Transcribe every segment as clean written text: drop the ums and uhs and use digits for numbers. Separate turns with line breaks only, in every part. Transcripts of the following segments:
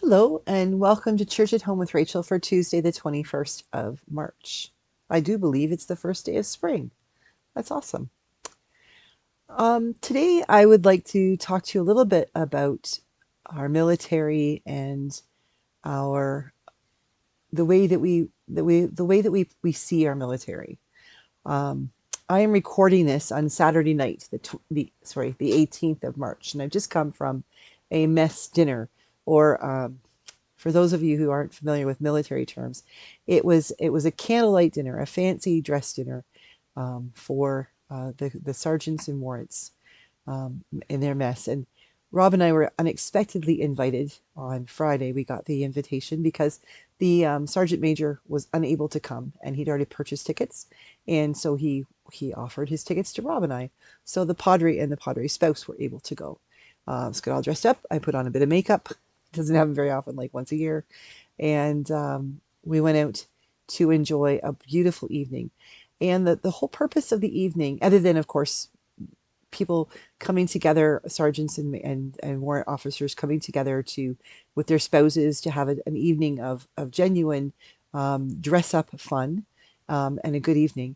Hello, and welcome to Church at Home with Rachel for Tuesday, the 21st of March. I do believe it's the first day of spring. That's awesome. Today, I would like to talk to you a little bit about our military and our the way that we see our military. Um, I am recording this on Saturday night, the 18th of March, and I've just come from a mess dinner, or for those of you who aren't familiar with military terms, it was a candlelight dinner, a fancy dress dinner for the sergeants and warrants in their mess. And Rob and I were unexpectedly invited on Friday. We got the invitation because the sergeant major was unable to come, and he'd already purchased tickets, and so he offered his tickets to Rob and I. So the padre and the padre's spouse were able to go. Let's get all dressed up. I put on a bit of makeup. Doesn't happen very often, like once a year. And we went out to enjoy a beautiful evening. And the whole purpose of the evening, other than, of course, people coming together, sergeants and warrant officers coming together to with their spouses to have an evening of genuine dress up fun and a good evening.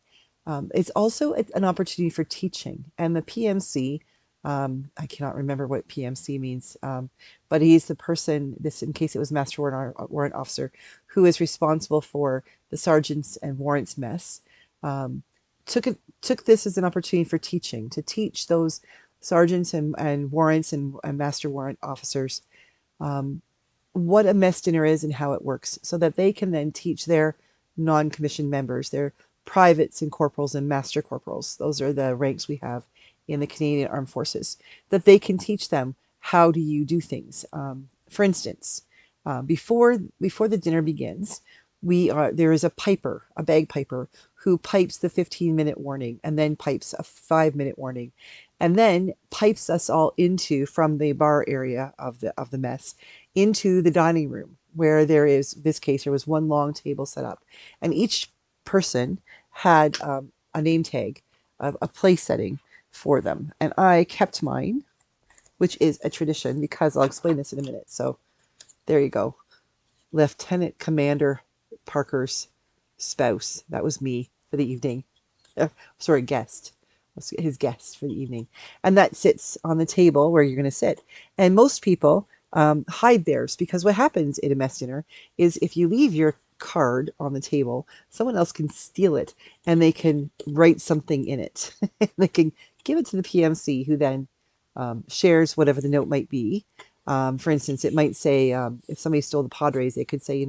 It's also an opportunity for teaching. And the PMC, I cannot remember what PMC means, but he's the person, this in case it was Master Warrant Officer, who is responsible for the sergeants and warrants mess. Um, took this as an opportunity for teaching, to teach those sergeants and warrants and master warrant officers um, what a mess dinner is and how it works, so that they can then teach their non-commissioned members, their privates and corporals and master corporals. Those are the ranks we have in the Canadian Armed Forces, that they can teach them how do you do things. For instance, before the dinner begins, there is a piper, a bagpiper, who pipes the 15-minute warning, and then pipes a 5-minute warning, and then pipes us all into, from the bar area of the mess, into the dining room, where there is, in this case, there was one long table set up, and each person had a name tag, a place setting for them. And I kept mine, which is a tradition, because I'll explain this in a minute. So there you go. Lieutenant Commander Parker's spouse. That was me for the evening. Sorry, guest. His guest for the evening. And that sits on the table where you're going to sit. And most people hide theirs, because what happens at a mess dinner is, if you leave your card on the table, someone else can steal it, and they can write something in it. They can give it to the PMC, who then shares whatever the note might be. For instance, it might say, if somebody stole the Padres, they could say,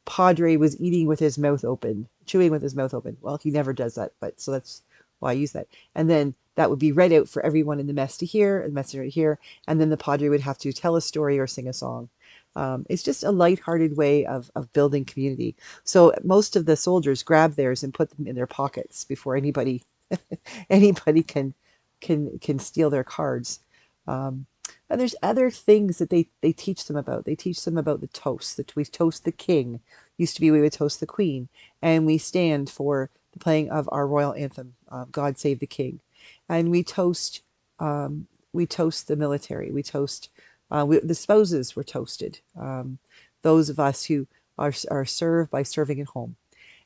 Padre was eating with his mouth open, chewing with his mouth open. Well, he never does that, but so that's why I use that. And then that would be read out for everyone in the mess to hear, and mess to hear, and then the Padre would have to tell a story or sing a song. It's just a lighthearted way of building community. So most of the soldiers grab theirs and put them in their pockets before anybody can steal their cards. Um, and there's other things that they teach them about. They teach them about the toast, that we toast the king. Used to be we would toast the queen, and we stand for the playing of our royal anthem, God Save the King. And we toast the military. We toast, the spouses were toasted. Those of us who are served by serving at home.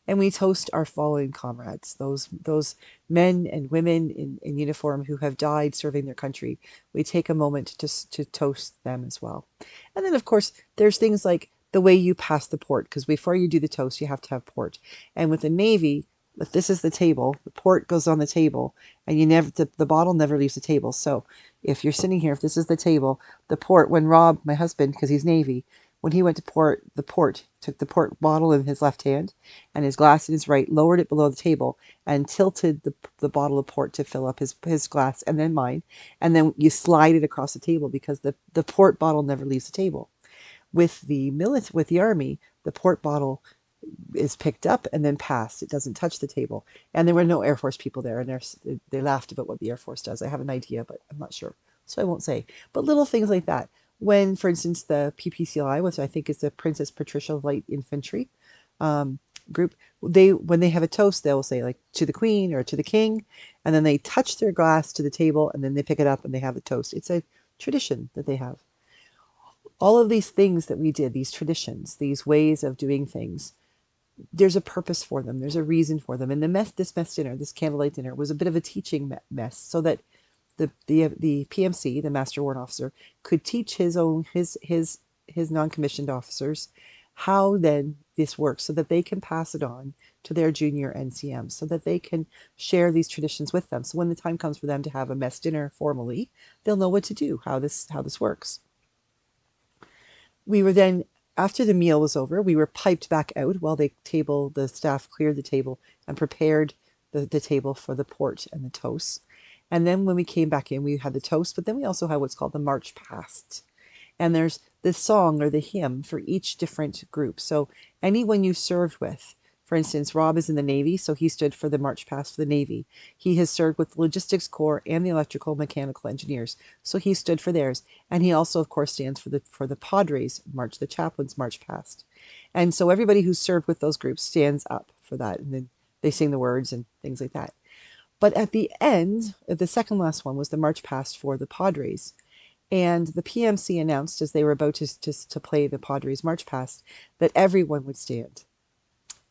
And we toast our fallen comrades, those men and women in uniform who have died serving their country. We take a moment to toast them as well. And then, of course, there's things like the way you pass the port, because before you do the toast, you have to have port. And with the Navy, if this is the table, the port goes on the table, and the bottle never leaves the table. So if you're sitting here, if this is the table, the port, when Rob, my husband, because he's Navy, when he went to port, the port took the port bottle in his left hand and his glass in his right, lowered it below the table, and tilted the bottle of port to fill up his glass and then mine. And then you slide it across the table, because the port bottle never leaves the table. With the army, the port bottle is picked up and then passed. It doesn't touch the table. And there were no Air Force people there, and they laughed about what the Air Force does. I have an idea, but I'm not sure, so I won't say. But little things like that. When, for instance, the PPCLI, which I think is the Princess Patricia Light Infantry group, when they have a toast, they will say, like, to the Queen or to the King, and then they touch their glass to the table, and then they pick it up and they have a toast. It's a tradition that they have. All of these things that we did, these traditions, these ways of doing things, there's a purpose for them. There's a reason for them. And this mess dinner, this candlelight dinner, was a bit of a teaching mess, so that the PMC, the Master Warrant Officer, could teach his non-commissioned officers how then this works, so that they can pass it on to their junior NCMs, so that they can share these traditions with them. So when the time comes for them to have a mess dinner formally, they'll know what to do, how this works. We were then, after the meal was over, we were piped back out while the staff cleared the table and prepared the table for the port and the toast. And then when we came back in, we had the toast, but then we also had what's called the march past. And there's the song or the hymn for each different group. So anyone you served with, for instance, Rob is in the Navy, so he stood for the march past for the Navy. He has served with the Logistics Corps and the Electrical Mechanical Engineers, so he stood for theirs. And he also, of course, stands for the Padres march, the chaplain's march past. And so everybody who's served with those groups stands up for that, and then they sing the words and things like that. But at the end, the second last one was the march past for the Padres. And the PMC announced, as they were about to play the Padres march past, that everyone would stand.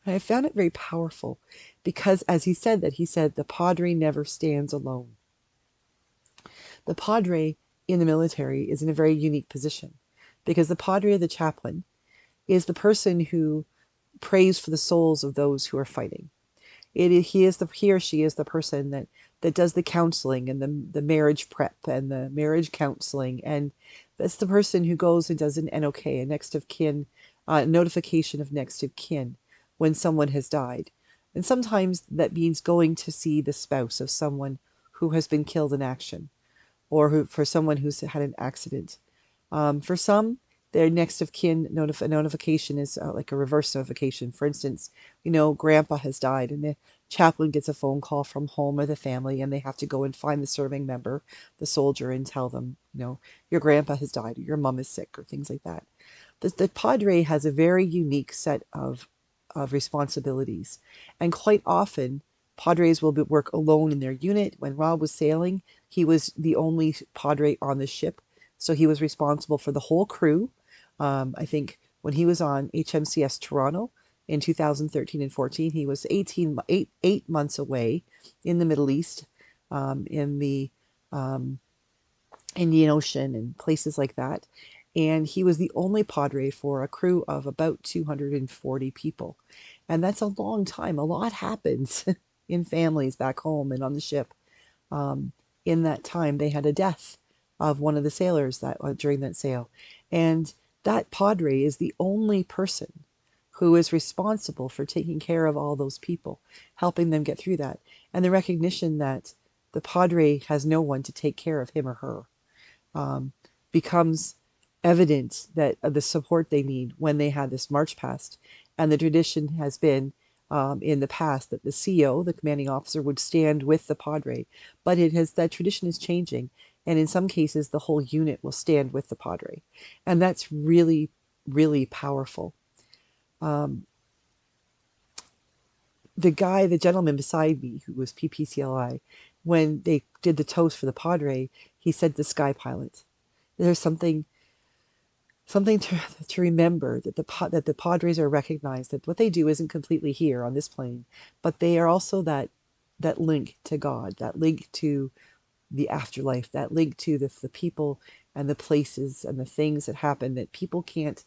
And I found it very powerful because, as he said, the Padre never stands alone. The Padre in the military is in a very unique position, because the Padre, the chaplain, is the person who prays for the souls of those who are fighting. He or she is the person that does the counseling and the marriage prep and the marriage counseling, and that's the person who goes and does an NOK, a next of kin, notification of next of kin, when someone has died. And sometimes that means going to see the spouse of someone who has been killed in action, or for someone who's had an accident. For some, their next of kin notification is like a reverse notification. For instance, grandpa has died, and the chaplain gets a phone call from home or the family, and they have to go and find the serving member, the soldier, and tell them, your grandpa has died, or your mom is sick, or things like that. The Padre has a very unique set of responsibilities, and quite often Padres will work alone in their unit. When Rob was sailing, he was the only Padre on the ship, so he was responsible for the whole crew. I think when he was on HMCS Toronto in 2013 and 14, he was 8 months away in the Middle East, in the Indian Ocean and places like that. And he was the only Padre for a crew of about 240 people. And that's a long time. A lot happens in families back home and on the ship. In that time, they had a death of one of the sailors during that sail. And that Padre is the only person who is responsible for taking care of all those people, helping them get through that. And the recognition that the Padre has no one to take care of him or her becomes evident, that the support they need when they had this march past. And the tradition has been in the past that the CO, the commanding officer, would stand with the Padre, but that tradition is changing, and in some cases the whole unit will stand with the Padre, and that's really, really powerful. The gentleman beside me, who was PPCLI, when they did the toast for the Padre, he said the sky pilot. There's something to remember, that the Padres are recognized, that what they do isn't completely here on this plane, but they are also that link to God, that link to the afterlife, that link to the people and the places and the things that happen that people can't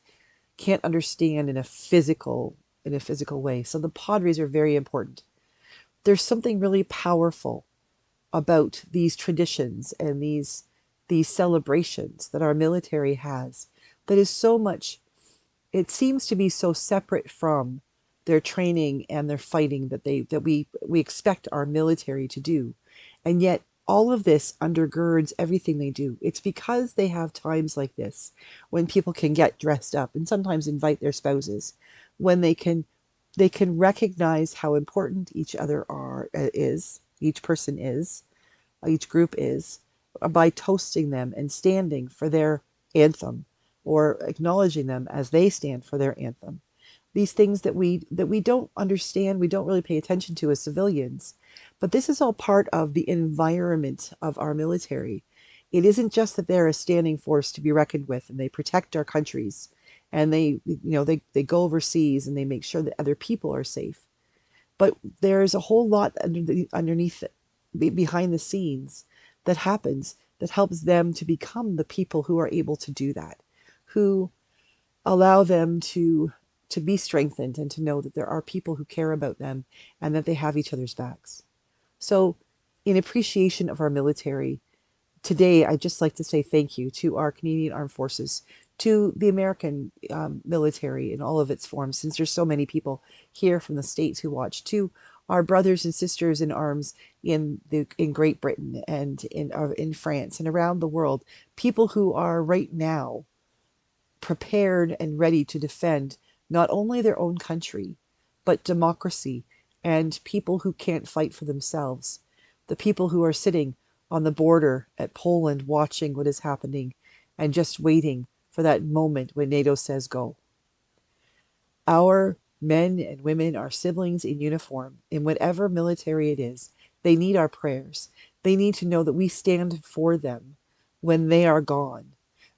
understand in a physical way. So the Padres are very important. There's something really powerful about these traditions and these celebrations that our military has, that is so much, it seems to be so separate from their training and their fighting that we expect our military to do. And yet all of this undergirds everything they do. It's because they have times like this when people can get dressed up and sometimes invite their spouses, when they can recognize how important each person is, each group is, by toasting them and standing for their anthem, or acknowledging them as they stand for their anthem. These things that we don't understand, we don't really pay attention to as civilians, but this is all part of the environment of our military. It isn't just that they're a standing force to be reckoned with and they protect our countries and they go overseas and they make sure that other people are safe. But there's a whole lot underneath it, behind the scenes, that happens that helps them to become the people who are able to do that, who allow them to be strengthened and to know that there are people who care about them and that they have each other's backs. So, in appreciation of our military, today I'd just like to say thank you to our Canadian Armed Forces, to the American military in all of its forms, since there's so many people here from the States who watch, to our brothers and sisters in arms in Great Britain and in France and around the world, people who are right now prepared and ready to defend not only their own country, but democracy and people who can't fight for themselves. The people who are sitting on the border at Poland watching what is happening and just waiting for that moment when NATO says go. Our men and women, our siblings in uniform, in whatever military it is, they need our prayers. They need to know that we stand for them when they are gone.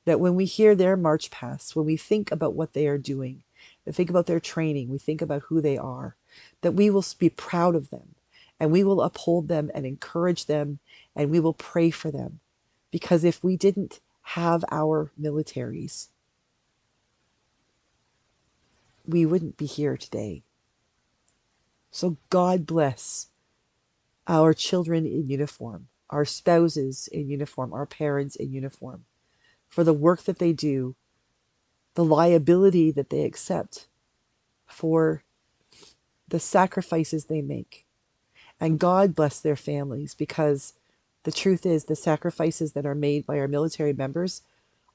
That when we hear their march past, when we think about what they are doing, we think about their training, we think about who they are, that we will be proud of them and we will uphold them and encourage them and we will pray for them. Because if we didn't have our militaries, we wouldn't be here today. So God bless our children in uniform, our spouses in uniform, our parents in uniform, for the work that they do, the liability that they accept, for the sacrifices they make. And God bless their families, because the truth is the sacrifices that are made by our military members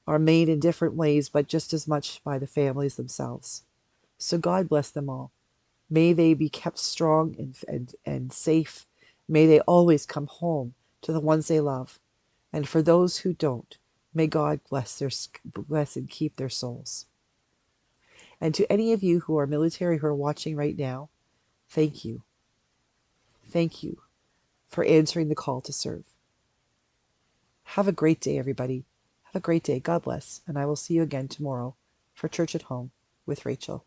are made in different ways, but just as much by the families themselves. So God bless them all. May they be kept strong and safe. May they always come home to the ones they love. And for those who don't, may God bless and keep their souls. And to any of you who are military who are watching right now, thank you. Thank you for answering the call to serve. Have a great day, everybody. Have a great day. God bless. And I will see you again tomorrow for Church at Home with Rachael.